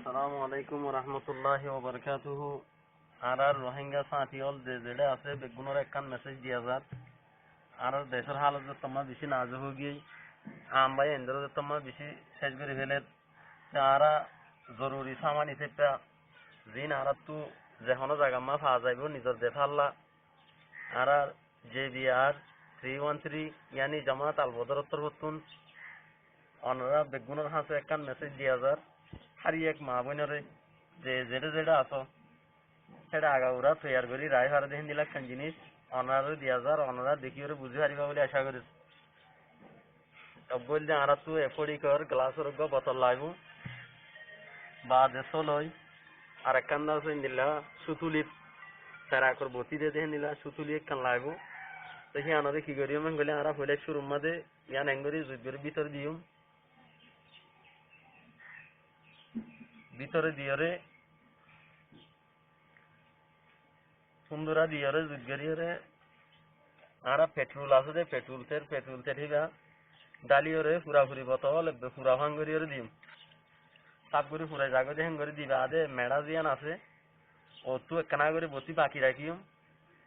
আসসালামু আলাইকুম ওয়া রাহমাতুল্লাহি ওয়া বারাকাতুহু। আর রোহিঙ্গা সাথীল যে যেটা আছে বেগুনের একখান মেসেজ দিয়া যাত আর দেশের হালত তোমার বেশি নাজুক হয়ে গিয়ে আমবাই এন্দ্র তোমার বেশি শেষ করে ফেলে তারা জরুরি সামান হিসেবে জিন আর তো যেকোনো জায়গা মা পাওয়া যাইব নিজের দেশ আল্লাহ আর যে বিআর 313 ইয়ানি জামাত আল বদরত্তর হতুন অনরা বেগুনের হাতে একখান মেসেজ দিয়া যার হারি এক মা বোনরে যে যেটা যেটা আছো সেটা আগাউরা তৈয়ার করি রায় হারা দেখেন দিলা একখান জিনিস অনারে দিয়া যার অনারা দেখি ওরে বুঝে হারিবা বলে আশা করি বললে আর তো এফড়ি কর গ্লাসের বোতল লাগব বা দেশো লই আর একখান দাও দিলা সুতুলিত তারা কর বতি দিয়ে দেখেন দিলা সুতুলি একখান লাগব তো সে আনারে কি করি আমি গেলে আর হইলে শুরুর মাঝে ইয়ান এঙ্গরি জুজবের ভিতর দিউম ভিতরে দিয়রে সুন্দরা দিয়রে জুজগরিয়রে আর পেট্রোল আছে যে পেট্রোল তেল হিবা ডালিয়রে পুরাপুরি বোতল পুরা ভাঙ্গরিয়রে দিম সাপ করে পুরাই জাগো দেখেন করে দিবা আদে মেড়া জিয়ান আছে ও তো একখানা করে বসি বাকি রাখিম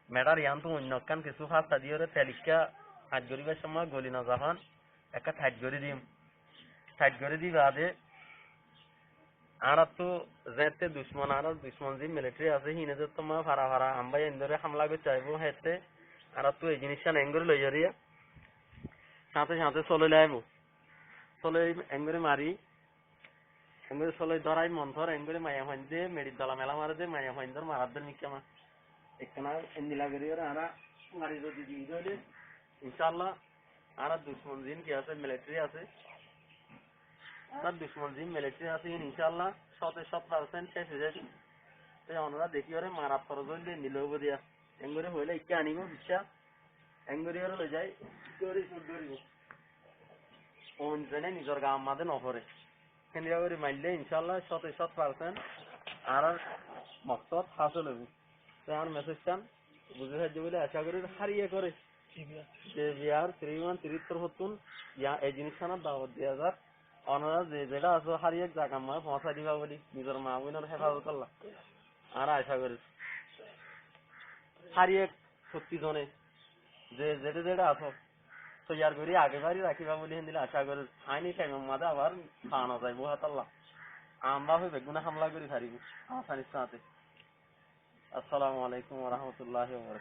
মেডার ইয়ান তো অন্য কান কিছু ফাস্তা দিয়রে তেলিকা হাত গরিবার সময় গলি না জাহান একটা ঠাইট করে দিম ঠাইট করে দিবা আদে আর তো যেতে দুশ্মন আর দুশ্মন যে মিলিটারি আছে হিনে যে তোমার ভাড়া ভাড়া আমবাই এন্দরে হামলা করতে চাইবো হেতে আর তো এই জিনিসটা এঙ্গরে লই যারিয়া সাথে সাথে চলে লাইব চলে এঙ্গরে মারি এঙ্গরে চলে ধরাই মন্থর এঙ্গরে মায়া হইন্দে মেডি দলা মেলা মারে দে মায়া হইন্দর মারাদের মিকামা একখানা এন্দিলা করিয়রে আর মারি যদি দিয়ে দিলে ইনশাআল্লাহ আর দুশ্মন জিন কি আছে মিলিটারি আছে আর দুশ্মন জিন মিলিটারি আছে ইনশাআল্লাহ 100% শেষ হয়ে যাবে তো আমরা দেখি ওরে মারাত খরচ হইলে নিলব দিয়া এঙ্গরে হইলে ইকে আনিব বিচ্ছা এঙ্গরে ওরে লই যাই করে সুদ ধরিব ওন জেনে নিজের গাম মাদে নপরে কেন্দ্রিয়া করে মাইলে ইনশাআল্লাহ 100% আর মকসদ হাসিল হবে তো আমার মেসেজটা বুঝে সাহায্য বলে আশা করি হারিয়ে করে যে বিহার 313 হতুন ইয়া এই জিনিসখানা দাওয়াত দেওয়া যাক অনারা যে যেটা আছে হারিয়ে জায়গা মা পৌঁছা দিবা বলি নিজের মা বোনের হেফাজত আল্লাহ আর আশা করি হারিয়ে সত্যি জনে যে যেটা যেটা আছো তৈয়ার করি আগে বাড়ি রাখিবা বলি দিলে আশা করি আইনি টাইমের মাঝে আবার খাওয়ানো যায় বুহাত আল্লাহ আমরা হয়ে বেগুনা হামলা করি হারিব আসানির সাথে। আসসালামু আলাইকুম ওয়া রাহমাতুল্লাহি ওয়া বারাকাতুহু।